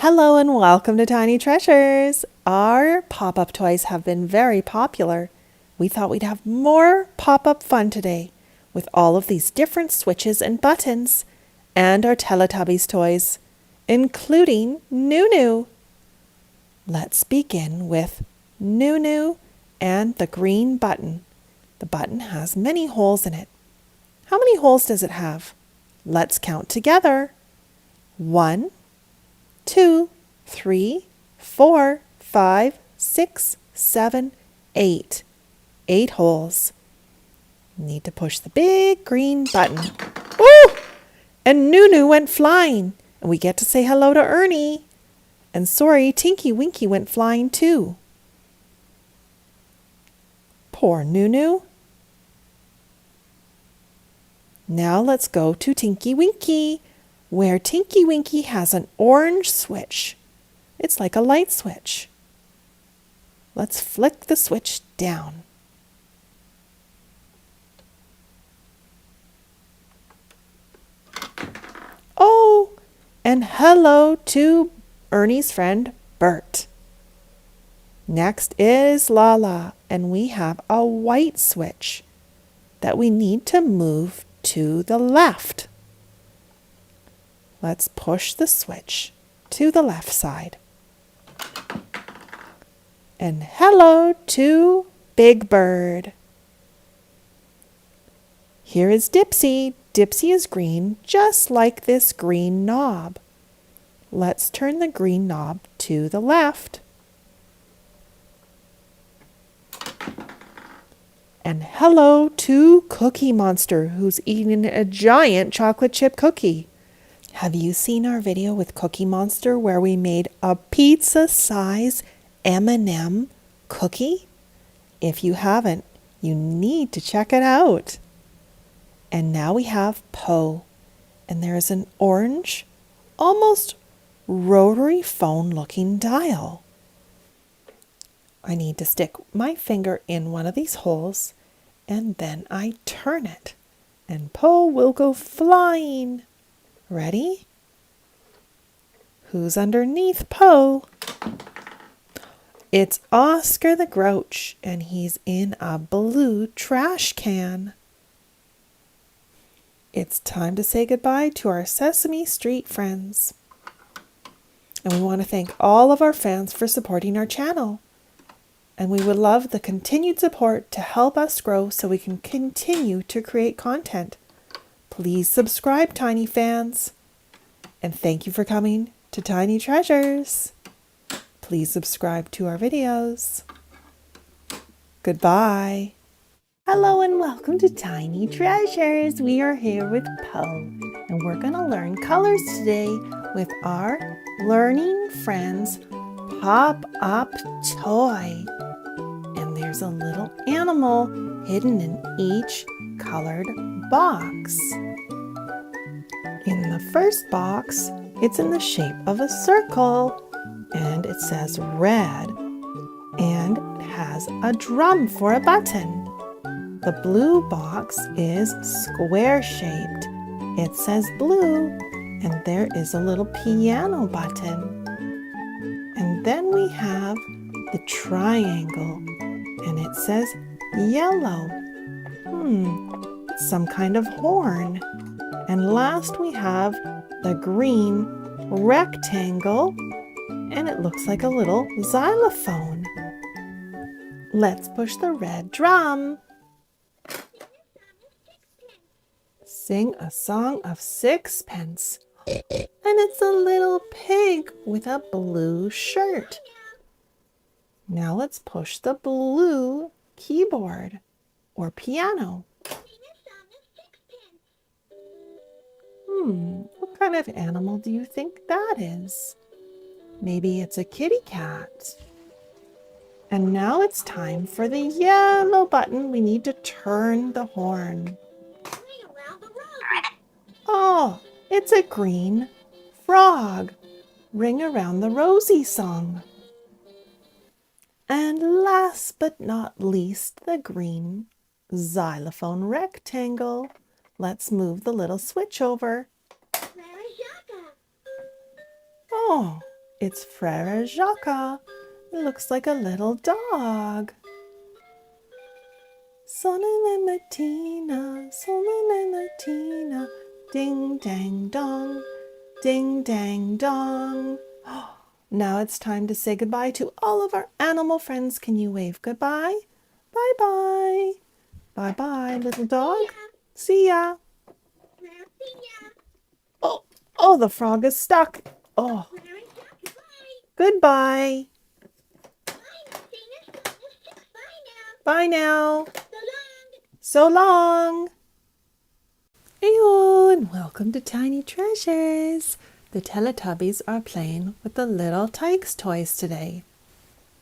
Hello and welcome to Tiny Treasures. Our pop-up toys have been very popular. We thought we'd have more pop-up fun today with all of these different switches and buttons and our Teletubbies toys, including Noo Noo. Let's begin with Noo Noo and the green button. The button has many holes in it. How many holes does it have? Let's count together. 1, 2, 3, 4, 5, 6, 7, 8. 8 holes. Need to push the big green button. Woo! And Noo Noo went flying. And we get to say hello to Ernie. And sorry, Tinky Winky went flying too. Poor Noo Noo. Now let's go to Tinky Winky, where Tinky Winky has an orange switch. It's like a light switch. Let's flick the switch down. Oh, and hello to Ernie's friend Bert. Next is Lala, and we have a white switch that we need to move to the left. Let's push the switch to the left side. And hello to Big Bird. Here is Dipsy. Dipsy is green, just like this green knob. Let's turn the green knob to the left. And hello to Cookie Monster, who's eating a giant chocolate chip cookie. Have you seen our video with Cookie Monster where we made a pizza-size M&M cookie? If you haven't, you need to check it out. And now we have Po, and there's an orange, almost rotary phone-looking dial. I need to stick my finger in one of these holes, and then I turn it, and Po will go flying. Ready? Who's underneath Po? It's Oscar the Grouch, and he's in a blue trash can. It's time to say goodbye to our Sesame Street friends. And we want to thank all of our fans for supporting our channel. And we would love the continued support to help us grow so we can continue to create content. Please subscribe, Tiny fans. And thank you for coming to Tiny Treasures. Please subscribe to our videos. Goodbye. Hello and welcome to Tiny Treasures. We are here with Po, and we're going to learn colors today with our Learning Friends Pop-Up toy. And there's a little animal hidden in each colored box. In the first box, it's in the shape of a circle, and it says red, and it has a drum for a button. The blue box is square-shaped. It says blue, and there is a little piano button. And then we have the triangle, and it says yellow. Some kind of horn. And last we have the green rectangle, and it looks like a little xylophone. Let's push the red drum. Sing a song of sixpence. And it's a little pig with a blue shirt. Now let's push the blue keyboard or piano. What kind of animal do you think that is? Maybe it's a kitty cat. And now it's time for the yellow button. We need to turn the horn. Oh, it's a green frog. Ring around the rosy song. And last but not least, the green xylophone rectangle. Let's move the little switch over. Oh, It's Frere Jacques. It looks like a little dog. Sole mattina, sole mattina, ding dang dong, ding dang dong. Now it's time to say goodbye to all of our animal friends. Can you wave goodbye? Bye bye. Bye bye, little dog. See ya. Oh, oh, the frog is stuck. Oh, goodbye. Bye now. So long. Heyo, and welcome to Tiny Treasures. The Teletubbies are playing with the little Tykes toys today.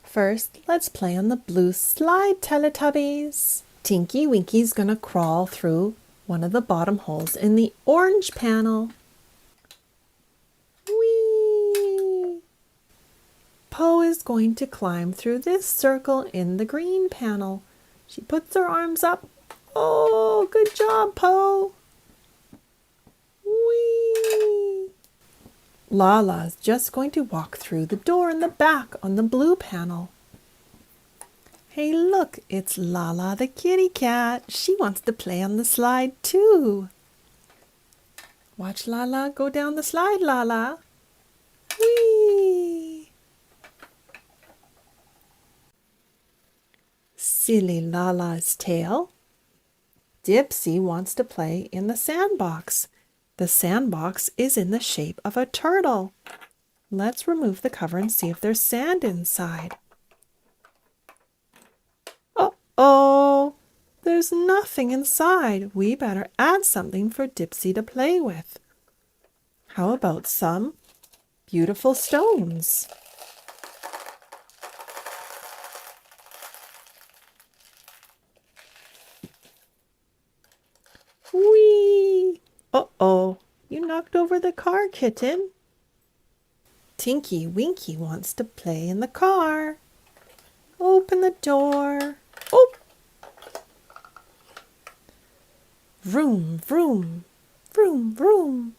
First, let's play on the blue slide, Teletubbies. Tinky Winky's gonna crawl through one of the bottom holes in the orange panel. Whee! Po is going to climb through this circle in the green panel. She puts her arms up. Oh, good job, Po! Whee! Lala's just going to walk through the door in the back on the blue panel. Hey, look, it's Lala the kitty cat. She wants to play on the slide too. Watch Lala go down the slide, Lala. Whee! Silly Lala's tail. Dipsy wants to play in the sandbox. The sandbox is in the shape of a turtle. Let's remove the cover and see if there's sand inside. Oh, there's nothing inside. We better add something for Dipsy to play with. How about some beautiful stones? Whee! Uh-oh, you knocked over the car, kitten. Tinky Winky wants to play in the car. Open the door. Oh! Vroom, vroom, vroom, vroom.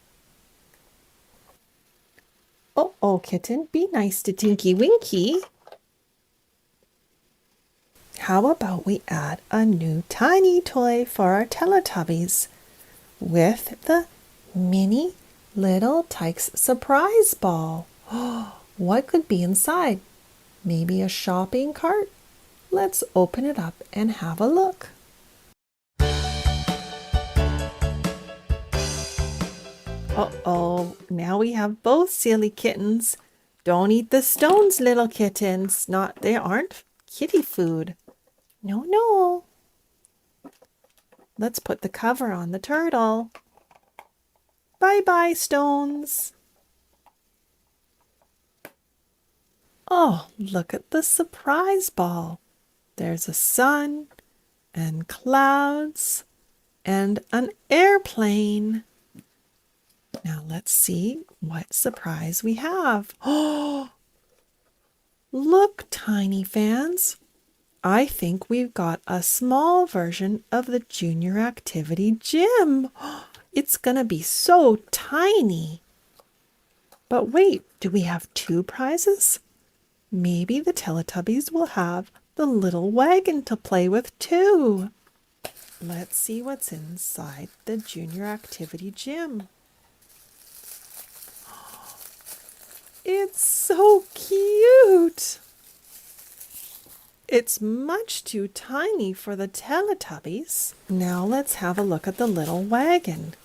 Uh-oh, kitten, be nice to Tinky Winky. How about we add a new tiny toy for our Teletubbies with the mini little Tykes surprise ball? What could be inside? Maybe a shopping cart? Let's open it up and have a look. Uh-oh, now we have both silly kittens. Don't eat the stones, little kittens. They aren't kitty food. No, no. Let's put the cover on the turtle. Bye-bye, stones. Oh, look at the surprise ball. There's a sun and clouds and an airplane. Now let's see what surprise we have. Oh, look, tiny fans. I think we've got a small version of the junior activity gym. It's gonna be so tiny. But wait, do we have two prizes? Maybe the Teletubbies will have the little wagon to play with too. Let's see what's inside the junior activity gym. It's so cute. It's much too tiny for the Teletubbies. Now let's have a look at the little wagon.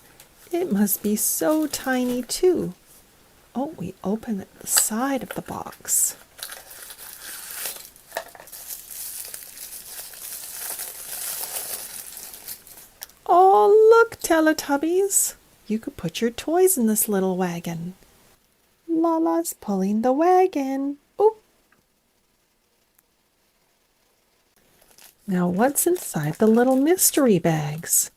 It must be so tiny too. Oh, we open the side of the box. Oh, look, Teletubbies. You could put your toys in this little wagon. Lala's pulling the wagon. Oop. Now what's inside the little mystery bags?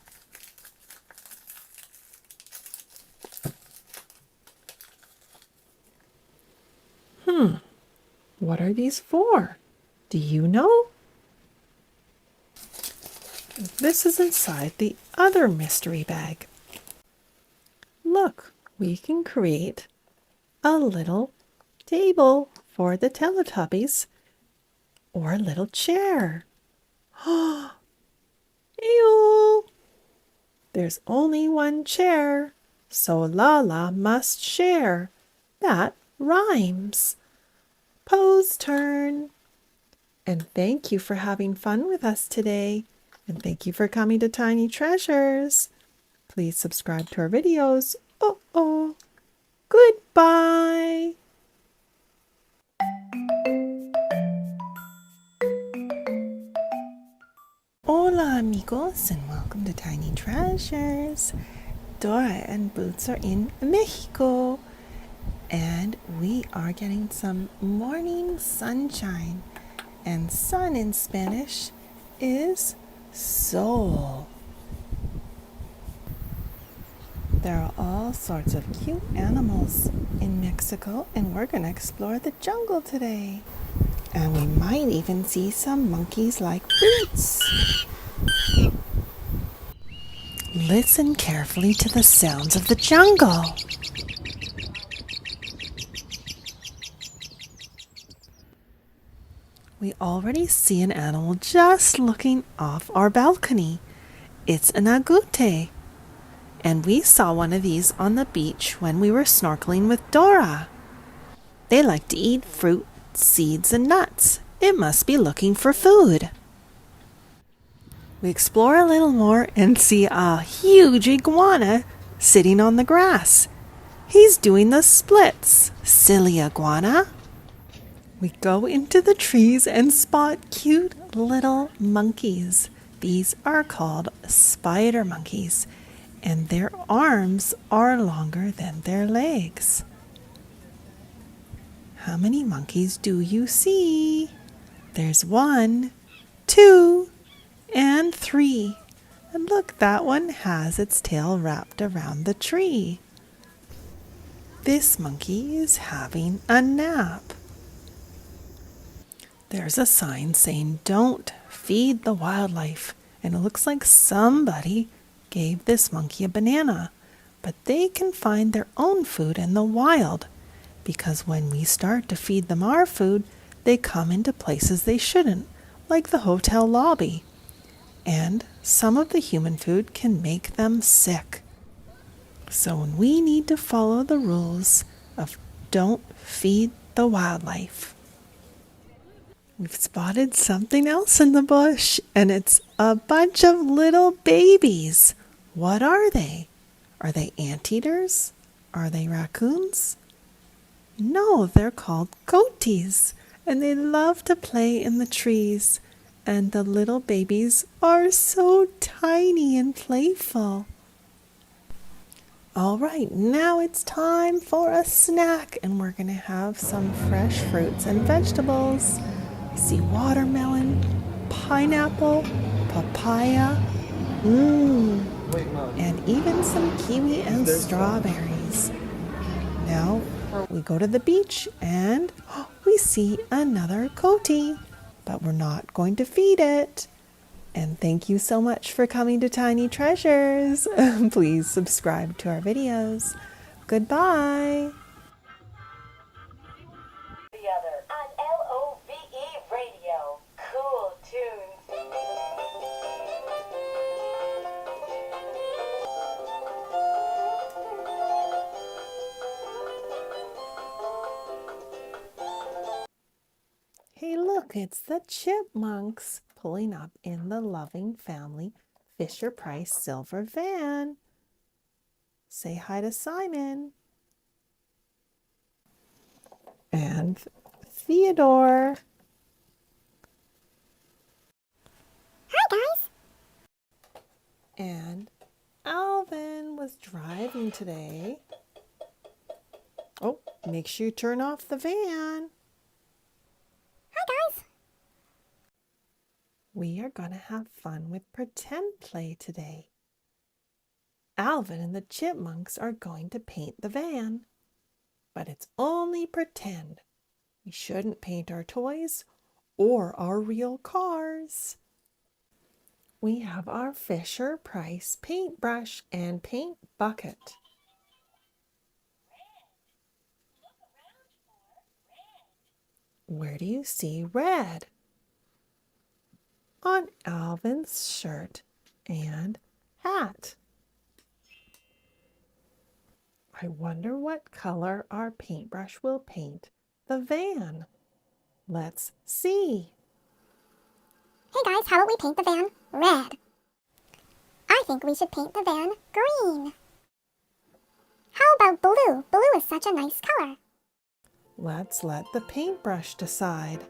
What are these for? Do you know? This is inside the other mystery bag. Look, we can create a little table for the Teletubbies, or a little chair. Ew! There's only one chair, so Lala must share. That rhymes. Poe's turn. And thank you for having fun with us today. And thank you for coming to Tiny Treasures. Please subscribe to our videos. Oh. Goodbye. Hola amigos and welcome to Tiny Treasures. Dora and Boots are in Mexico and we are getting some morning sunshine, and sun in Spanish is sol. There are all sorts of cute animals in Mexico and we're going to explore the jungle today. And we might even see some monkeys like Boots. Listen carefully to the sounds of the jungle. We already see an animal just looking off our balcony. It's an agouti. And we saw one of these on the beach when we were snorkeling with Dora. They like to eat fruit, seeds, and nuts. It must be looking for food. We explore a little more and see a huge iguana sitting on the grass. He's doing the splits. Silly iguana. We go into the trees and spot cute little monkeys. These are called spider monkeys, and their arms are longer than their legs. How many monkeys do you see? There's 1, 2, and 3. And look, that one has its tail wrapped around the tree. This monkey is having a nap. There's a sign saying, "Don't feed the wildlife." And it looks like somebody gave this monkey a banana. But they can find their own food in the wild, because when we start to feed them our food, they come into places they shouldn't, like the hotel lobby. And some of the human food can make them sick. So we need to follow the rules of don't feed the wildlife. We've spotted something else in the bush, and it's a bunch of little babies. What are they? Are they anteaters? Are they raccoons? No, they're called coatis, and they love to play in the trees. And the little babies are so tiny and playful. All right, now it's time for a snack, and we're going to have some fresh fruits and vegetables. I see watermelon, pineapple, papaya, and even some kiwi and strawberries. Now we go to the beach and we see another coati, but we're not going to feed it. And thank you so much for coming to Tiny Treasures. Please subscribe to our videos. Goodbye. On LOVE Radio. Cool tunes. Hey, look, it's the Chipmunks pulling up in the loving family Fisher-Price silver van. Say hi to Simon. And Theodore. Hi, guys. And Alvin was driving today. Oh, make sure you turn off the van. Hi, guys. We are going to have fun with pretend play today. Alvin and the Chipmunks are going to paint the van. But it's only pretend. We shouldn't paint our toys or our real cars. We have our Fisher-Price paintbrush and paint bucket. Where do you see red? On Alvin's shirt and hat. I wonder what color our paintbrush will paint the van. Let's see. Hey guys, how about we paint the van red? I think we should paint the van green. How about blue? Blue is such a nice color. Let's let the paintbrush decide.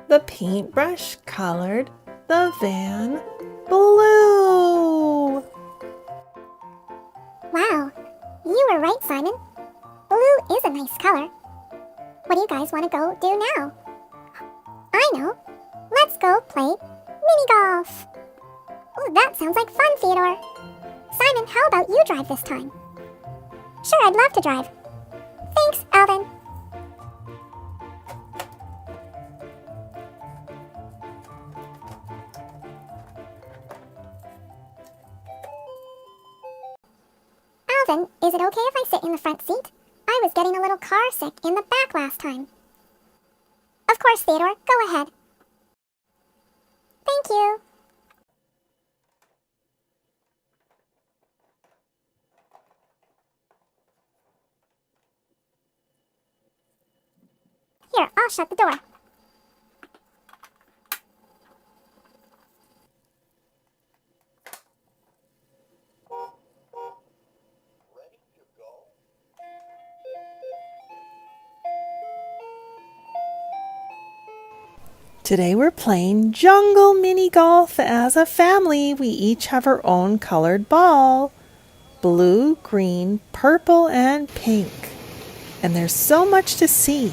The paintbrush colored the van blue. Wow, you were right, Simon. Blue is a nice color. What do you guys want to go do now? I know. Let's go play mini golf. Ooh, that sounds like fun, Theodore. Simon, how about you drive this time? Sure, I'd love to drive. Thanks, Alvin. Alvin, is it okay if I sit in the front seat? I was getting a little car sick in the back last time. Of course, Theodore, go ahead. Thank you. Here, I'll shut the door. Today we're playing jungle mini golf as a family. We each have our own colored ball. Blue, green, purple, and pink. And there's so much to see.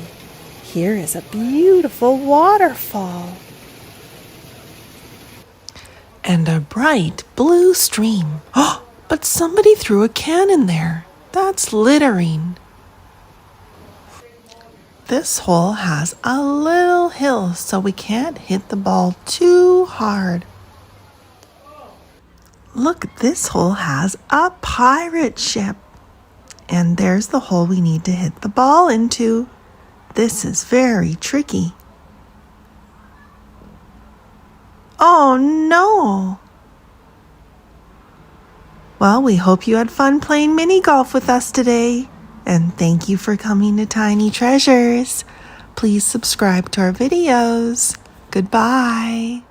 Here is a beautiful waterfall. And a bright blue stream. Oh, but somebody threw a can in there. That's littering. This hole has a little hill, so we can't hit the ball too hard. Look, this hole has a pirate ship. And there's the hole we need to hit the ball into. This is very tricky. Oh no! Well, we hope you had fun playing mini golf with us today. And thank you for coming to Tiny Treasures. Please subscribe to our videos. Goodbye.